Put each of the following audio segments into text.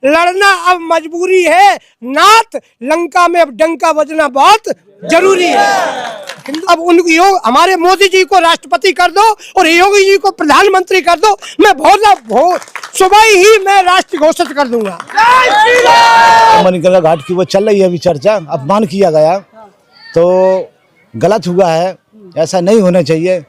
लड़ना अब मजबूरी है नाथ, लंका में अब डंका बजना बहुत जरूरी है। अब उनकी योग हमारे मोदी जी को राष्ट्रपति कर दो और योगी जी को प्रधानमंत्री कर दो, मैं सुबह ही मैं राष्ट्र घोषित कर दूंगा। मणिकर्णिका घाट की वो चल रही है अभी चर्चा, अपमान किया गया तो गलत हुआ है, ऐसा नहीं होना चाहिए।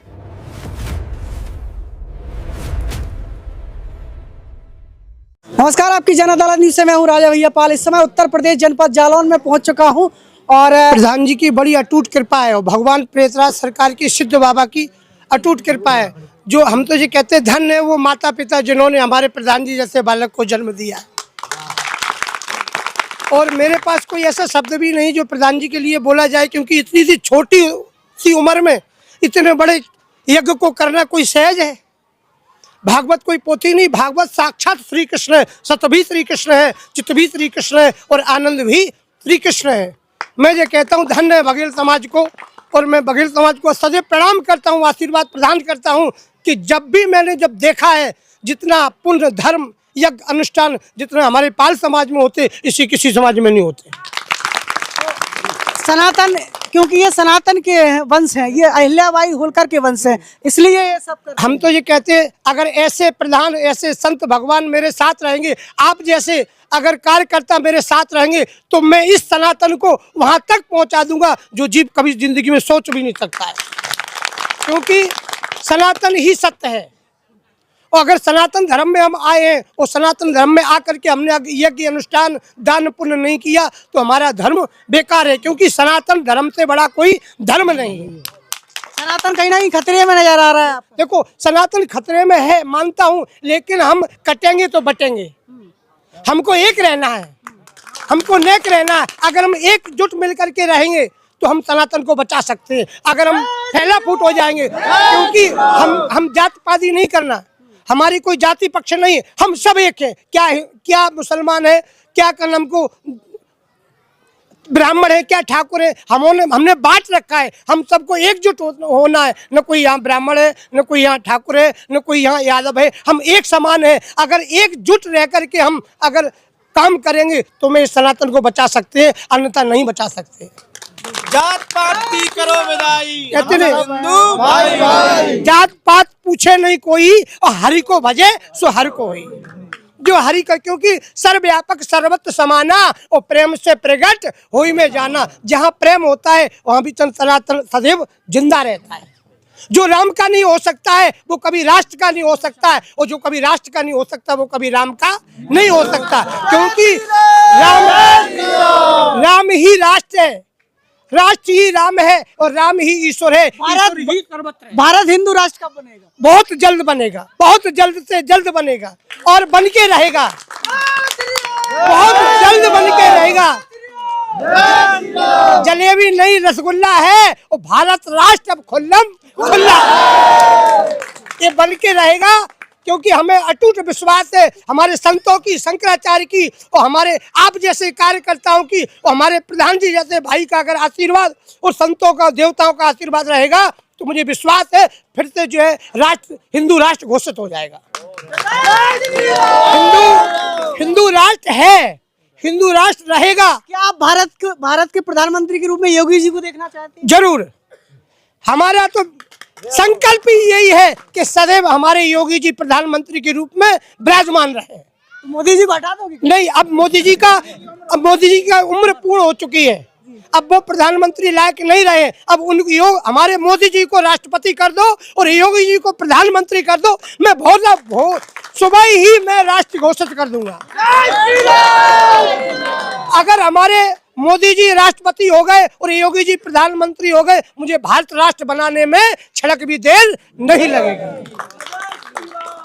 नमस्कार, आपकी जन अदालत न्यूज़ से मैं हूं राजा भैया पाल। इस समय उत्तर प्रदेश जनपद जालौन में पहुंच चुका हूं और प्रधान जी की बड़ी अटूट कृपा है और भगवान प्रेतराज सरकार की सिद्ध बाबा की अटूट कृपा है। जो हम तो ये कहते हैं धन्य है वो माता पिता जिन्होंने हमारे प्रधान जी जैसे बालक को जन्म दिया। और मेरे पास कोई ऐसा शब्द भी नहीं जो प्रधान जी के लिए बोला जाए, क्योंकि इतनी सी छोटी सी उम्र में इतने बड़े यज्ञ को करना कोई सहज है। भागवत कोई पोथी नहीं, भागवत साक्षात श्री कृष्ण है, सत भी श्री कृष्ण है, चित्त भी श्री कृष्ण है और आनंद भी श्री कृष्ण है। मैं ये कहता हूँ धन्य है बघेल समाज को, और मैं बघेल समाज को सदैव प्रणाम करता हूँ, आशीर्वाद प्रदान करता हूँ कि जब देखा है जितना पुण्य धर्म यज्ञ अनुष्ठान जितना हमारे पाल समाज में होते इसी किसी समाज में नहीं होते। सनातन, क्योंकि ये सनातन के वंश हैं, ये अहिल्याबाई होलकर के वंश हैं, इसलिए ये सब करते हैं। हम तो ये कहते हैं अगर ऐसे प्रधान ऐसे संत भगवान मेरे साथ रहेंगे, आप जैसे अगर कार्यकर्ता मेरे साथ रहेंगे तो मैं इस सनातन को वहां तक पहुंचा दूंगा जो जीव कभी जिंदगी में सोच भी नहीं सकता है, क्योंकि सनातन ही सत्य है। और अगर सनातन धर्म में हम आए हैं और सनातन धर्म में आकर के हमने यज्ञ अनुष्ठान दान पुण्य नहीं किया तो हमारा धर्म बेकार है, क्योंकि सनातन धर्म से बड़ा कोई धर्म नहीं है। सनातन कहीं ना कहीं खतरे में नजर आ रहा है आपको। देखो सनातन खतरे में है मानता हूँ, लेकिन हम कटेंगे तो बटेंगे। हमको एक रहना है, हमको नेक रहना है। अगर हम एकजुट मिलकर के रहेंगे तो हम सनातन को बचा सकते हैं। अगर हम फैला फूट हो जाएंगे, क्योंकि हम जात पाती नहीं करना, हमारी कोई जाति पक्ष नहीं है, हम सब एक है। क्या मुसलमान है, क्या कर हमको ब्राह्मण है, क्या ठाकुर है, हमने बांट रखा है। हम सबको एकजुट होना है। न कोई यहाँ ब्राह्मण है, न कोई यहाँ ठाकुर है, न कोई यहाँ यादव है, हम एक समान है। अगर एकजुट रह करके हम अगर काम करेंगे तो मैं इस सनातन को बचा सकते हैं, अन्यथा नहीं बचा सकते। जात पात की करो विदाई, कहते नहीं हिंदू भाई भाई। जात पात पूछे नहीं कोई और हरि को भजे सो हर को होई। जो हरि का, क्योंकि सर्वव्यापक सर्वत्र समाना और प्रेम से प्रगट होई में जाना। जहाँ प्रेम होता है वहाँ भी सनातन सदैव जिंदा रहता है। जो राम का नहीं हो सकता है वो कभी राष्ट्र का नहीं हो सकता है, और जो कभी राष्ट्र का नहीं हो सकता वो कभी राम का नहीं हो सकता, क्योंकि राम ही राष्ट्र है, राष्ट्र ही राम है और राम ही ईश्वर है। भारत हिंदू राष्ट्र कब बनेगा? बहुत जल्द बनेगा, बहुत जल्द से जल्द बनेगा और बन के रहेगा, बहुत जल्द बन के रहेगा। जलेबी नहीं रसगुल्ला है और भारत राष्ट्र अब खुल्लम खुल्ला ये बन के रहेगा, क्योंकि हमें अटूट विश्वास है हमारे संतों की, शंकराचार्य की और हमारे आप जैसे कार्यकर्ताओं की और हमारे प्रधान जी जैसे भाई का अगर आशीर्वाद और संतों का देवताओं का आशीर्वाद रहेगा तो मुझे विश्वास है फिर से जो है हिंदू राष्ट्र घोषित हो जाएगा। हिंदू राष्ट्र है, हिंदू राष्ट्र रहेगा। क्या आप भारत के प्रधानमंत्री के रूप में योगी जी को देखना चाहते हैं? जरूर, हमारा तो संकल्प ही यही है कि सदैव हमारे योगी जी प्रधानमंत्री के रूप में विराजमान रहे। तो मोदी जी को हटा दोगे? नहीं, अब मोदी जी का उम्र पूर्ण हो चुकी है, अब वो प्रधानमंत्री लायक नहीं रहे। अब हमारे मोदी जी को राष्ट्रपति कर दो और योगी जी को प्रधानमंत्री कर दो, मैं सुबह ही मैं राष्ट्र घोषित कर दूंगा। अगर हमारे मोदी जी राष्ट्रपति हो गए और योगी जी प्रधानमंत्री हो गए, मुझे भारत राष्ट्र बनाने में क्षणक भी देर नहीं लगेगी,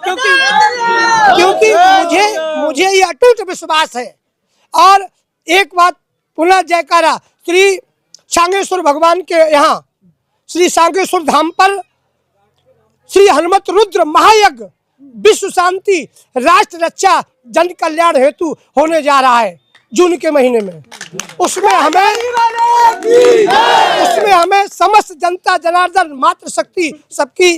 क्योंकि मुझे ये अटूट विश्वास है। और एक बात पुनः जयकारा, श्री सांगेश्वर भगवान के यहाँ श्री सांगेश्वर धाम पर श्री हनुमत रुद्र महायज्ञ विश्व शांति राष्ट्र रक्षा जन कल्याण हेतु होने जा रहा है जून के महीने में। उसमें हमें समस्त जनता जनार्दन मातृ शक्ति सबकी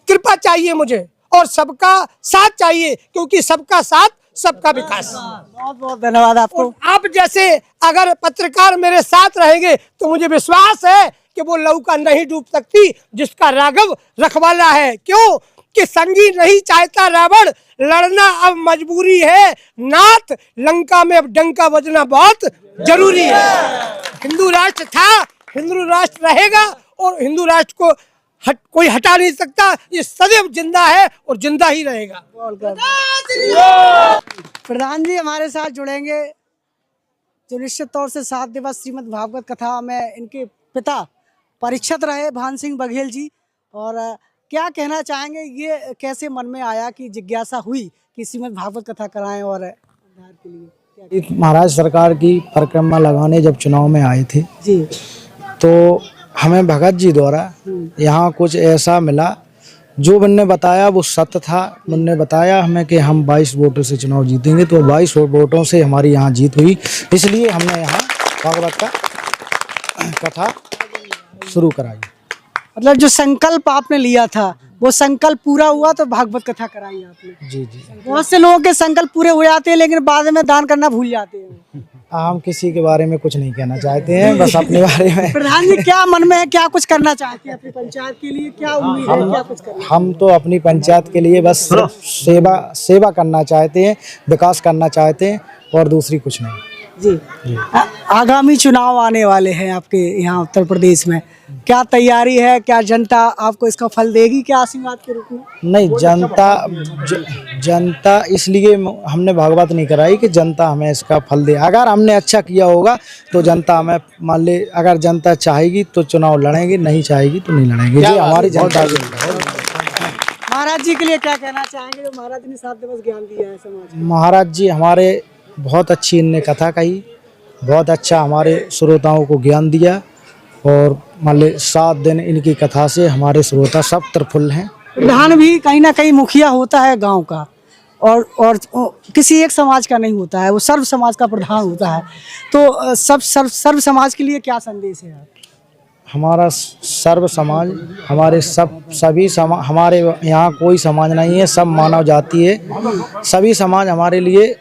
कृपा चाहिए मुझे, और सबका साथ चाहिए, क्योंकि सबका साथ सबका विकास। बहुत बहुत धन्यवाद आपको। और आप जैसे अगर पत्रकार मेरे साथ रहेंगे तो मुझे विश्वास है कि वो नौका नहीं डूब सकती जिसका राघव रखवाला है। क्यों कि संगी नहीं चाहता रावण, लड़ना अब मजबूरी है नाथ, लंका में अब डंका बजना बहुत जरूरी है। हिंदू राष्ट्र था, हिंदू राष्ट्र रहेगा और हिंदू राष्ट्र को कोई हटा नहीं सकता। ये सदैव जिंदा है और जिंदा ही रहेगा। प्रधान जी हमारे साथ जुड़ेंगे जो निश्चित तौर से 7 दिवस श्रीमद् भागवत कथा में इनके पिता परीक्षित रहे भान सिंह बघेल जी, और क्या कहना चाहेंगे, ये कैसे मन में आया कि जिज्ञासा हुई कि श्रीमद् भागवत कथा कराएं और उद्धार के लिए? महाराज सरकार की परिक्रमा लगाने जब चुनाव में आए थे जी, तो हमें भगत जी द्वारा यहाँ कुछ ऐसा मिला जो उनने बताया वो सत्य था। उनने बताया हमें कि हम 22 वोटों से चुनाव जीतेंगे, तो 22 वोटों से हमारी यहाँ जीत हुई। इसलिए हमने यहाँ भागवत का कथा शुरू कराई। मतलब जो संकल्प आपने लिया था वो संकल्प पूरा हुआ तो भागवत कथा कराई आपने। जी जी, बहुत से लोगों के संकल्प पूरे हो जाते हैं लेकिन बाद में दान करना भूल जाते हैं। हम किसी के बारे में कुछ नहीं कहना चाहते हैं, बस अपने बारे में। प्रधान जी क्या मन में है, क्या कुछ करना चाहते हैं अपनी पंचायत के लिए, क्या उम्मीद है, क्या कुछ करना? हम तो अपनी पंचायत के लिए बस सिर्फ सेवा करना चाहते हैं, विकास करना चाहते हैं और दूसरी कुछ नहीं। जी, आगामी चुनाव आने वाले हैं आपके यहाँ उत्तर प्रदेश में, क्या तैयारी है, क्या जनता आपको इसका फल देगी क्या आशीर्वाद के रूप में? नहीं, जनता इसलिए हमने भागवत नहीं कराई कि जनता हमें इसका फल दे। अगर हमने अच्छा किया होगा तो जनता हमें मान ले, अगर जनता चाहेगी तो चुनाव लड़ेंगे, नहीं चाहेगी तो नहीं लड़ेंगे। जी हमारी जनता की। महाराज जी के लिए क्या कहना चाहेंगे जो महाराज ने 7 दिवस ज्ञान दिया है समाज को? महाराज जी हमारे बहुत अच्छी इनने कथा कही, बहुत अच्छा हमारे श्रोताओं को ज्ञान दिया, और मान ले 7 दिन इनकी कथा से हमारे श्रोता सब प्रफुल्ल हैं। प्रधान भी कहीं ना कहीं मुखिया होता है गांव का, और किसी एक समाज का नहीं होता है, वो सर्व समाज का प्रधान होता है। तो सर्व समाज के लिए क्या संदेश है आप? हमारा सर्व समाज, हमारे सभी समाज, हमारे यहाँ कोई समाज नहीं है, सब मानव जाति है। सभी समाज हमारे लिए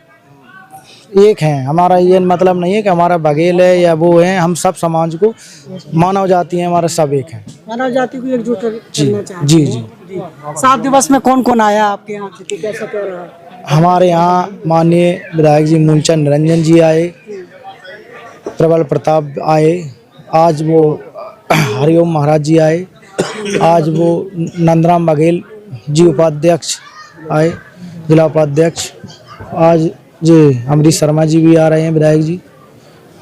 एक हैं। हमारा ये मतलब नहीं है कि हमारा बघेल है या वो है, हम सब समाज को मानव जाति है, हमारा सब एक है। मानव जाति को एकजुट करना चाहते हैं। जी जी। 7 दिवस में कौन कौन आया आपके यहाँ, कैसा क्या रहा? हमारे यहाँ माननीय विधायक जी मूलचंद निरंजन जी आए, प्रबल प्रताप आए, आज वो हरिओम महाराज जी आए, आज वो नंदराम बघेल जी उपाध्यक्ष आए, जिला उपाध्यक्ष, आज जी अमरीश शर्मा जी भी आ रहे हैं विधायक जी,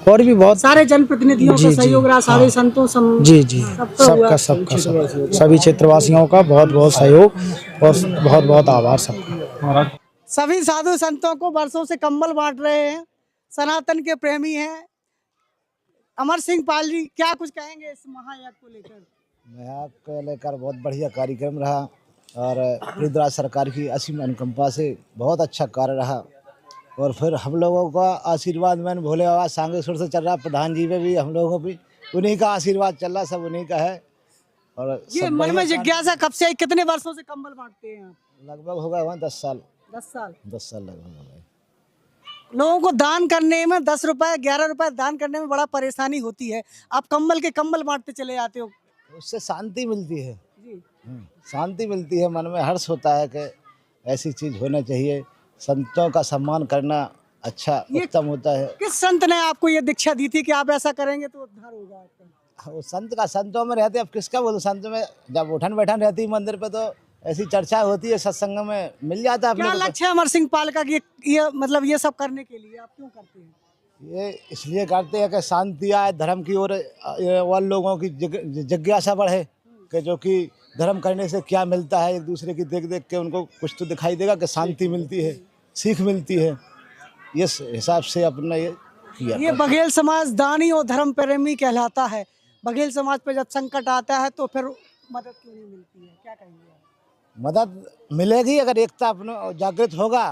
और भी बहुत सारे जनप्रतिनिधियों का सहयोग रहा, सारे संतों जी जी, सबका सभी क्षेत्रवासियों का बहुत बहुत सहयोग और बहुत बहुत आभार सबका। सभी साधु संतों को वर्षों से कंबल बांट रहे हैं, सनातन के प्रेमी हैं। अमर सिंह पाल जी क्या कुछ कहेंगे इस महायज्ञ को लेकर? महायज्ञ को लेकर बहुत बढ़िया कार्यक्रम रहा, और पृथ्वीराज सरकार की असीम अनुकंपा से बहुत अच्छा कार्य रहा, और फिर हम लोगों का आशीर्वाद मैंने भोले बाबा सांगे सुर से चल रहा, प्रधान जी पे भी हम लोगों को भी उन्हीं का आशीर्वाद चल रहा, सब उन्हीं का है। और ये मन में जिज्ञासा कब से, कितने वर्षों से कंबल बांटते हैं आप? लगभग होगा वहाँ 10 साल। 10 साल 10 साल लगभग हो गए। लोगों को दान करने में 10 रुपए 11 रुपए दान करने में बड़ा परेशानी होती है, आप कंबल के कंबल बांटते चले जाते हो। उससे शांति मिलती है जी, शांति मिलती है, मन में हर्ष होता है कि ऐसी चीज़ होना चाहिए। संतों का सम्मान करना अच्छा उत्तम होता है। किस संत ने आपको ये दीक्षा दी थी कि आप ऐसा करेंगे तो उद्धार होगा आपका? वो संत का संतों में रहते, अब किसका बोलो, संत में जब उठन बैठन रहती है मंदिर पे तो ऐसी चर्चा होती है, सत्संग में मिल जाता है। क्या लक्ष्य है अमर सिंह पाल का कि ये मतलब ये सब करने के लिए आप क्यों करते हैं? ये इसलिए करते हैं कि शांति आए, धर्म की ओर और लोगों की जिज्ञासा बढ़े, कि जो कि धर्म करने से क्या मिलता है, एक दूसरे की देख देख के उनको कुछ तो दिखाई देगा कि शांति मिलती है, सीख मिलती है। इस हिसाब से अपना ये किया। ये बघेल समाज दानी और धर्म प्रेमी कहलाता है। बघेल समाज पे जब संकट आता है तो फिर मदद क्यों नहीं मिलती है, क्या कहेंगे? मदद मिलेगी, अगर एकता अपने जागृत होगा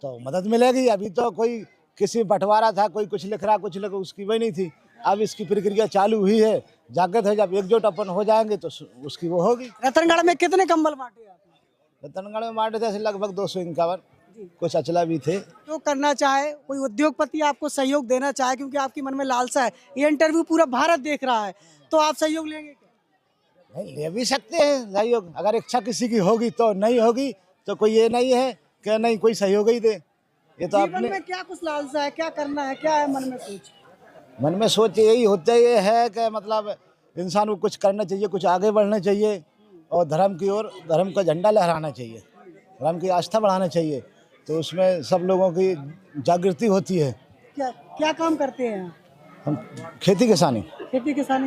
तो मदद मिलेगी। अभी तो कोई किसी बंटवारा था, कोई कुछ लिख रहा, कुछ लिख, उसकी वही नहीं थी। अब इसकी प्रक्रिया चालू हुई है, जागृत है, जब एकजुट अपन हो जाएंगे तो उसकी वो होगी। रतनगढ़ में कितने कंबल बांटे आपने? रतनगढ़ में बांटे थे लगभग 251। कुछ अचला भी थे। जो करना चाहे, कोई उद्योगपति आपको सहयोग देना चाहे, क्योंकि आपके मन में लालसा है, ये इंटरव्यू पूरा भारत देख रहा है, तो आप सहयोग लेंगे क्या? नहीं, ले भी सकते हैं सहयोग, अगर इच्छा किसी की होगी तो, नहीं होगी तो कोई ये नहीं है कि नहीं कोई सहयोग ही दे। ये तो जीवन अपने में क्या कुछ लालसा है, क्या करना है, क्या है मन में सोच? मन में सोच यही होता ये है कि मतलब इंसान को कुछ करना चाहिए, कुछ आगे बढ़ना चाहिए और धर्म की ओर, धर्म का झंडा लहराना चाहिए, धर्म की आस्था बढ़ाना चाहिए, तो उसमें सब लोगों की जागृति होती है। क्या क्या काम करते हैं? हम खेती किसानी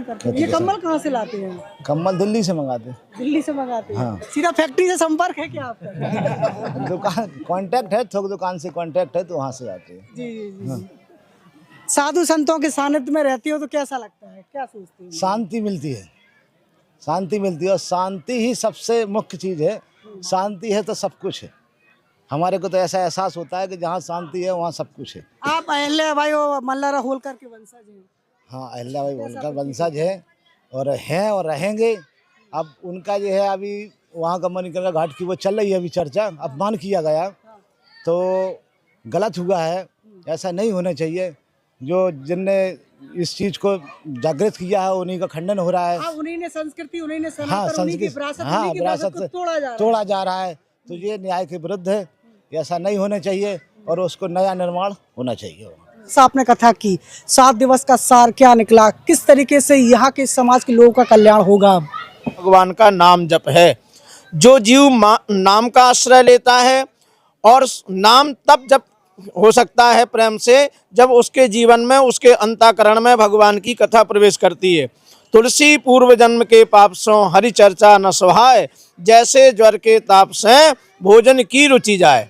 करते हैं। ये कम्बल कहाँ से लाते हैं? कम्बल दिल्ली से मंगाते हैं। दिल्ली से मंगाते हैं। हाँ। सीधा फैक्ट्री से संपर्क है क्या आपका? दुकान कांटेक्ट है, थोक दुकान से कांटेक्ट है, तो वहाँ से आते हैं। जी जी जी। साधु संतों के सानिध्य में रहती हो तो कैसा लगता है, क्या सोचती है? शांति मिलती है, शांति मिलती है और शांति ही सबसे मुख्य चीज़ है। शांति है तो सब कुछ है। हमारे को तो ऐसा एहसास होता है कि जहाँ शांति है वहाँ सब कुछ है। आप अहिल्याबाई और मल्हारा होलकर के वंशज हैं। हाँ, अहिल्याबाई होलकर वंशज है और रहेंगे। अब उनका जो है अभी वहाँ का मणिकर्णिका घाट की वो चल रही है अभी चर्चा, अपमान किया गया तो गलत हुआ है, ऐसा नहीं होना चाहिए। जो जिनने इस चीज़ को जागृत किया है उन्हीं का खंडन हो रहा है। हाँ, उन्हीं ने संस्कृति, उन्हीं ने हाँ, सनातन, उन्हीं की संस्कृति, विरासत, हाँ, उन्हीं की विरासत को तोड़ा जा रहा है, तो ये न्याय के विरुद्ध है, ऐसा नहीं होना चाहिए और उसको नया निर्माण होना चाहिए। आपने कथा की, 7 दिवस का सार क्या निकला, किस तरीके से यहाँ के समाज के लोगों का कल्याण होगा? भगवान का नाम जप है। जो जीव नाम का आश्रय लेता है, और नाम तब जप हो सकता है प्रेम से जब उसके जीवन में, उसके अंतःकरण में भगवान की कथा प्रवेश करती है। तुलसी पूर्व जन्म के पाप सो हरि चर्चा न सुहाए, जैसे ज्वर के ताप से भोजन की रुचि जाए।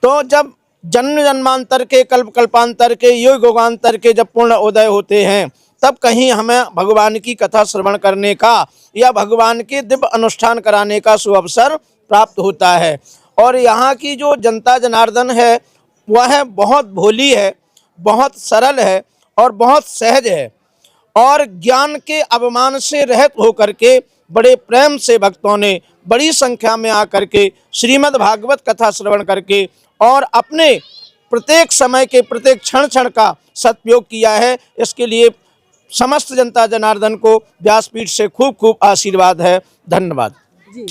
तो जब जन्म जन्मांतर के, कल्प कल्पांतर के, युग युगांतर के जब पूर्ण उदय होते हैं, तब कहीं हमें भगवान की कथा श्रवण करने का या भगवान के दिव्य अनुष्ठान कराने का सुअवसर प्राप्त होता है। और यहाँ की जो जनता जनार्दन है वह बहुत भोली है, बहुत सरल है और बहुत सहज है, और ज्ञान के अवमान से रहित होकर के बड़े प्रेम से भक्तों ने बड़ी संख्या में आकर के श्रीमद् भागवत कथा श्रवण करके और अपने प्रत्येक समय के प्रत्येक क्षण क्षण का सदुपयोग किया है। इसके लिए समस्त जनता जनार्दन को व्यासपीठ से खूब खूब आशीर्वाद है। धन्यवाद। जी।